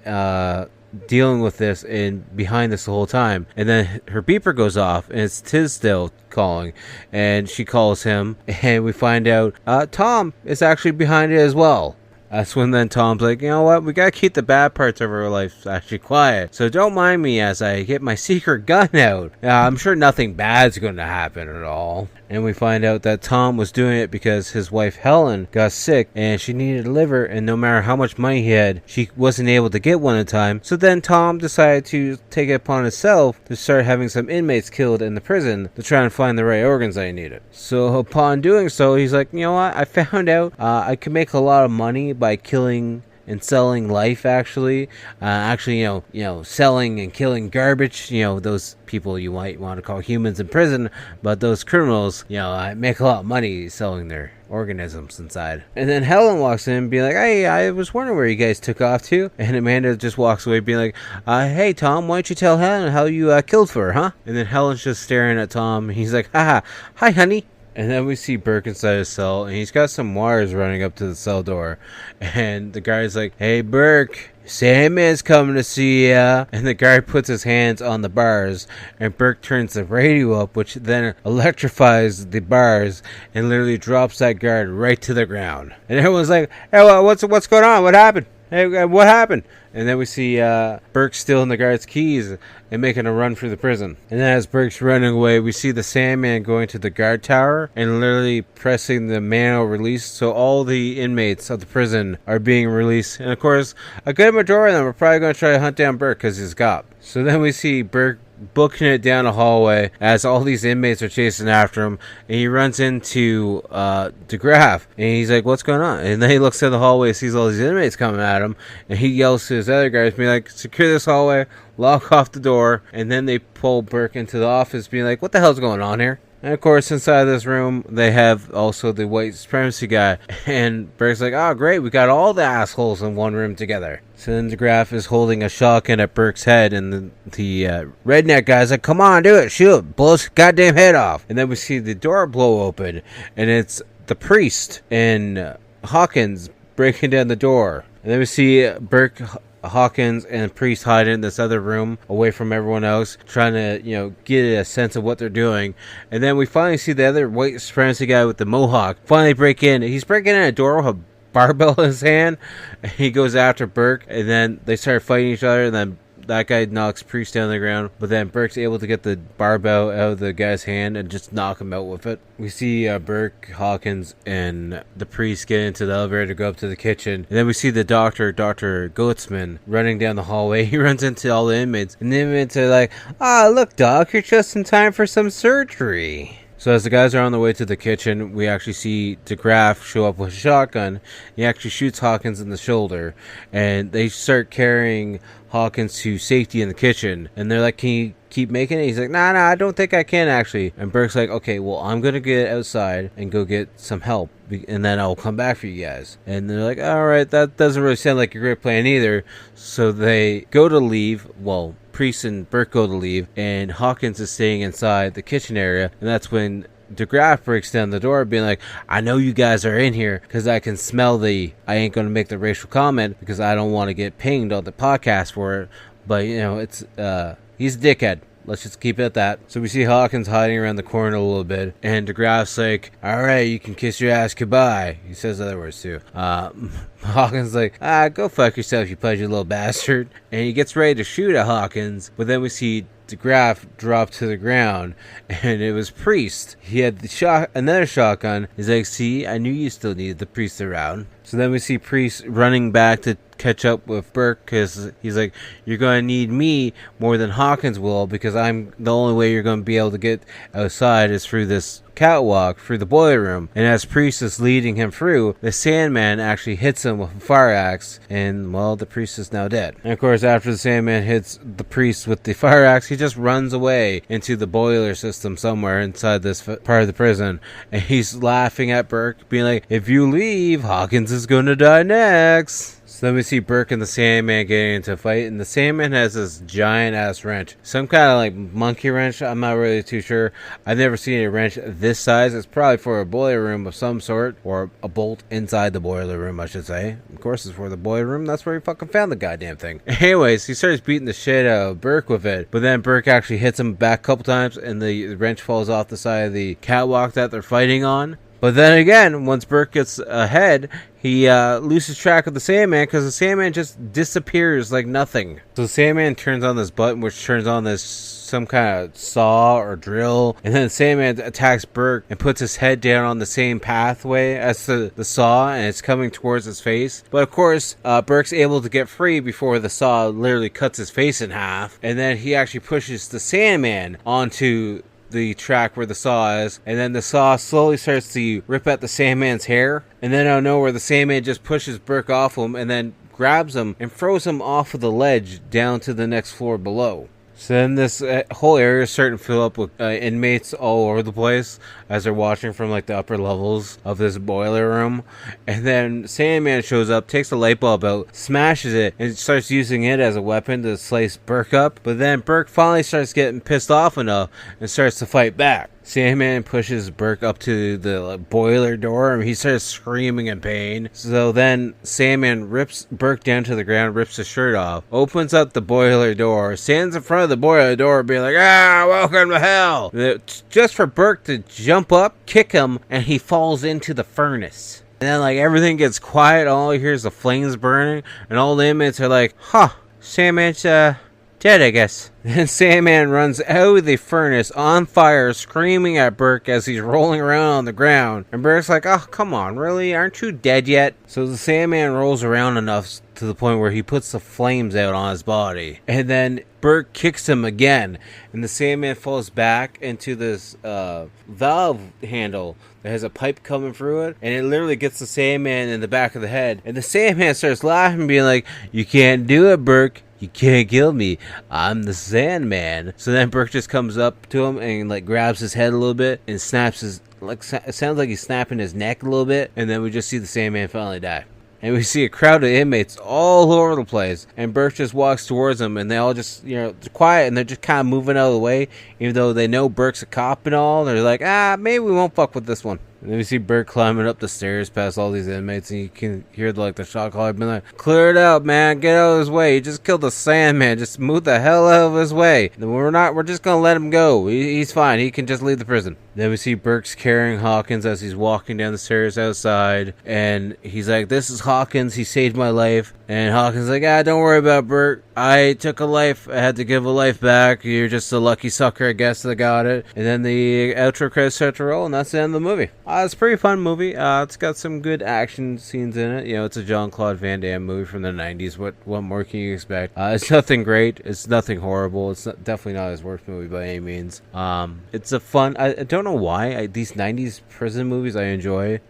dealing with this and behind this the whole time. And then her beeper goes off, and it's Tisdale calling, and she calls him, and we find out Tom is actually behind it as well. That's when then Tom's like, you know what, we gotta keep the bad parts of our life actually quiet, so don't mind me as I get my secret gun out. I'm sure nothing bad's gonna happen at all. And we find out that Tom was doing it because his wife Helen got sick and she needed a liver, and no matter how much money he had, she wasn't able to get one in time. So then Tom decided to take it upon himself to start having some inmates killed in the prison to try and find the right organs that he needed. So upon doing so, he's like, you know what, I found out I could make a lot of money by killing and selling life, actually, selling and killing garbage, those people you might want to call humans in prison, but those criminals, I make a lot of money selling their organisms inside. And then Helen walks in being like, hey, I was wondering where you guys took off to. And Amanda just walks away being like, hey Tom, why don't you tell Helen how you killed for her, huh? And then Helen's just staring at Tom, and he's like, haha, hi honey. And then we see Burke inside his cell, and he's got some wires running up to the cell door. And the guy's like, hey Burke, Sandman's coming to see ya. And the guy puts his hands on the bars, and Burke turns the radio up, which then electrifies the bars and literally drops that guard right to the ground. And everyone's like, hey, what's going on? What happened? Hey, what happened? And then we see Burke stealing the guard's keys and making a run for the prison. And then as Burke's running away, we see the Sandman going to the guard tower and literally pressing the manual release. So all the inmates of the prison are being released. And of course, a good majority of them are probably going to try to hunt down Burke because he's a cop. So then we see Burke booking it down a hallway as all these inmates are chasing after him, and he runs into DeGraff, and he's like, what's going on? And then he looks in the hallway, sees all these inmates coming at him, and he yells to his other guys, being like, secure this hallway, lock off the door. And then they pull Burke into the office, being like, what the hell's going on here? And of course, inside this room, they have also the white supremacy guy. And Burke's like, oh, great, we got all the assholes in one room together. So then DeGraff is holding a shotgun at Burke's head, and the redneck guy's like, come on, do it, shoot, blow his goddamn head off. And then we see the door blow open, and it's the priest and Hawkins breaking down the door. And then we see Burke, Hawkins, and Priest hide in this other room away from everyone else, trying to, get a sense of what they're doing. And then we finally see the other white supremacy guy with the mohawk finally break in. He's breaking in a door with a barbell in his hand, and he goes after Burke, and then they start fighting each other, and then that guy knocks Priest down on the ground, but then Burke's able to get the barbell out of the guy's hand and just knock him out with it. We see Burke, Hawkins, and the Priest get into the elevator to go up to the kitchen, and then we see the Dr. Goetzman, running down the hallway. He runs into all the inmates, and the inmates are like, look, Doc, you're just in time for some surgery. So as the guys are on the way to the kitchen, we actually see DeGraff show up with a shotgun. He actually shoots Hawkins in the shoulder, and they start carrying Hawkins to safety in the kitchen. And they're like, can you keep making it? He's like, nah, I don't think I can, actually. And Burke's like, okay, well, I'm going to get outside and go get some help, and then I'll come back for you guys. And they're like, all right, that doesn't really sound like a great plan either. So they go to leave. Well, Priest and Burke go to leave, and Hawkins is staying inside the kitchen area, and that's when DeGraff breaks down the door, being like, I know you guys are in here because I can smell I ain't going to make the racial comment because I don't want to get pinged on the podcast for it, but it's he's a dickhead. Let's just keep it at that. So we see Hawkins hiding around the corner a little bit, and DeGraff's like, alright, you can kiss your ass goodbye. He says other words too. Hawkins like, go fuck yourself, you pudgy little bastard. And he gets ready to shoot at Hawkins, but then we see DeGraff drop to the ground, and it was Priest. He had another shotgun. He's like, see, I knew you still needed the Priest around. So then we see Priest running back to catch up with Burke, because he's like, you're going to need me more than Hawkins will, because I'm the only way you're going to be able to get outside is through this catwalk, through the boiler room. And as Priest is leading him through, the Sandman actually hits him with a fire axe, and well, the Priest is now dead. And of course, after the Sandman hits the Priest with the fire axe, he just runs away into the boiler system somewhere inside this part of the prison, and he's laughing at Burke, being like, if you leave, Hawkins is going to die next. So then we see Burke and the Sandman getting into a fight, and the Sandman has this giant ass wrench, some kind of like monkey wrench. I'm not really too sure. I've never seen a wrench this size. It's probably for a boiler room of some sort, or a bolt inside the boiler room, I should say. Of course, it's for the boiler room. That's where he fucking found the goddamn thing. Anyways, he starts beating the shit out of Burke with it, but then Burke actually hits him back a couple times, and the wrench falls off the side of the catwalk that they're fighting on. But then again, once Burke gets ahead, he loses track of the Sandman because the Sandman just disappears like nothing. So the Sandman turns on this button, which turns on this some kind of saw or drill, and then the Sandman attacks Burke and puts his head down on the same pathway as the saw, and it's coming towards his face. But of course, Burke's able to get free before the saw literally cuts his face in half, and then he actually pushes the Sandman onto the track where the saw is, and then the saw slowly starts to rip at the Sandman's hair, and then out of nowhere the Sandman just pushes Burke off him and then grabs him and throws him off of the ledge down to the next floor below. So then this whole area is starting to fill up with inmates all over the place as they're watching from like the upper levels of this boiler room. And then Sandman shows up, takes the light bulb out, smashes it, and starts using it as a weapon to slice Burke up. But then Burke finally starts getting pissed off enough and starts to fight back. Sandman pushes Burke up to the boiler door, and he starts screaming in pain. So then Sandman rips Burke down to the ground, rips his shirt off, opens up the boiler door, stands in front of the boiler door, being like, welcome to hell! Just for Burke to jump up, kick him, and he falls into the furnace. And then like everything gets quiet, all you hear is the flames burning, and all the inmates are like, Sandman's dead, I guess. Then Sandman runs out of the furnace on fire, screaming at Burke as he's rolling around on the ground. And Burke's like, come on, really? Aren't you dead yet? So the Sandman rolls around enough to the point where he puts the flames out on his body. And then Burke kicks him again, and the Sandman falls back into this valve handle that has a pipe coming through it, and it literally gets the Sandman in the back of the head. And the Sandman starts laughing, being like, "You can't do it, Burke. You can't kill me. I'm the Sandman." So then Burke just comes up to him and like grabs his head a little bit and snaps his, it sounds like he's snapping his neck a little bit, and then we just see the Sandman finally die. And we see a crowd of inmates all over the place, and Burke just walks towards them, and they all just, they're quiet, and they're just kind of moving out of the way, even though they know Burke's a cop and all. They're like, maybe we won't fuck with this one. And then we see Burke climbing up the stairs past all these inmates, and you can hear the shot caller being like, "Clear it out, man. Get out of his way. He just killed the Sandman. Just move the hell out of his way. We're just gonna let him go. He's fine. He can just leave the prison." Then we see Burke's carrying Hawkins as he's walking down the stairs outside, and he's like, "This is Hawkins. He saved my life." And Hawkins is like, "Don't worry about Burke. I took a life. I had to give a life back. You're just a lucky sucker, I guess, that got it." And then the outro credits start to roll, and that's the end of the movie. It's a pretty fun movie. It's got some good action scenes in it. It's a Jean-Claude Van Damme movie from the 90s. What more can you expect? It's nothing great. It's nothing horrible. It's definitely not his worst movie by any means. It's a fun... I don't know why. These 90s prison movies I enjoy.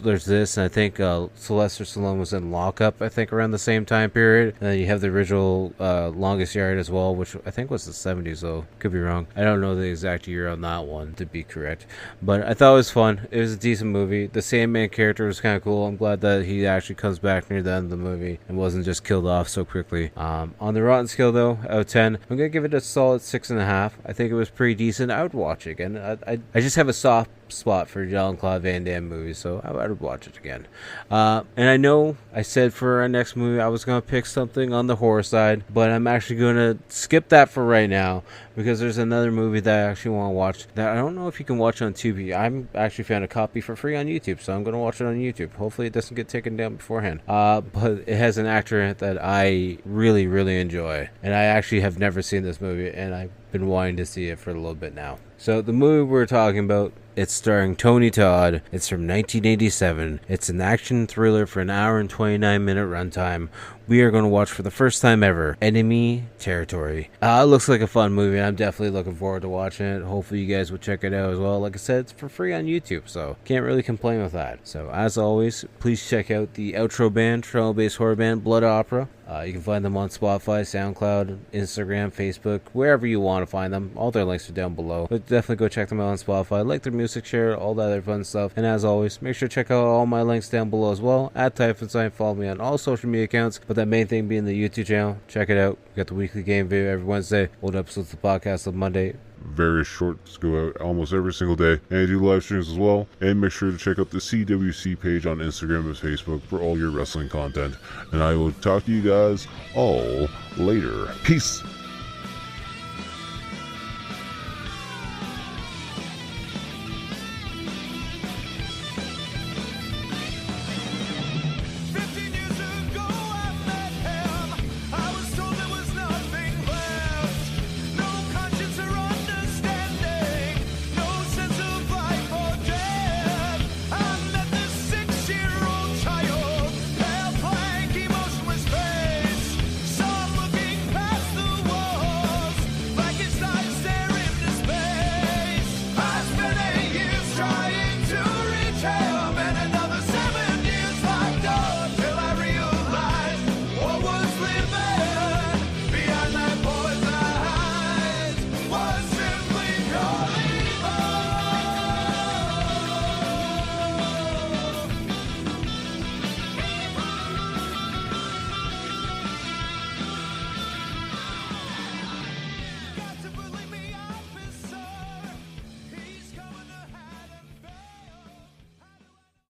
There's this, and I think Sylvester Stallone was in Lockup, I think, around the same time period. And then you have the original Longest Yard as well, which I think was the 70s, though. Could be wrong. I don't know the exact year on that one, to be correct. But I thought it was fun. It was a decent movie. The Sandman character was kind of cool. I'm glad that he actually comes back near the end of the movie and wasn't just killed off so quickly. On the Rotten scale, though, out of 10, I'm going to give it a solid 6.5. I think it was pretty decent. I would watch it again. I just have a soft spot for Jean-Claude Van Damme movies, so I would watch it again. And I know I said for our next movie I was going to pick something on the horror side, but I'm actually going to skip that for right now because there's another movie that I actually want to watch that I don't know if you can watch on Tubi. I'm actually found a copy for free on YouTube, so I'm going to watch it on YouTube. Hopefully it doesn't get taken down beforehand. But it has an actor in it that I really, really enjoy, and I actually have never seen this movie, and I've been wanting to see it for a little bit now. So the movie we're talking about, it's starring Tony Todd. It's from 1987. It's an action thriller for an hour and 29-minute runtime. We are going to watch for the first time ever, Enemy Territory. It looks like a fun movie, and I'm definitely looking forward to watching it. Hopefully you guys will check it out as well. Like I said, it's for free on YouTube, so can't really complain with that. So as always, please check out the outro band, Toronto-based horror band Blood Opera. You can find them on Spotify, SoundCloud, Instagram, Facebook, wherever you want to find them. All their links are down below. But definitely go check them out on Spotify. Like their music, share, all that other fun stuff. And as always, make sure to check out all my links down below as well. At Typhonsign, follow me on all social media accounts. But that main thing being the YouTube channel. Check it out. We got the weekly game video every Wednesday. Old episodes of the podcast on Monday. Various shorts go out almost every single day, and I do live streams as well. And make sure to check out the CWC page on Instagram and Facebook for all your wrestling content. And I will talk to you guys all later. Peace.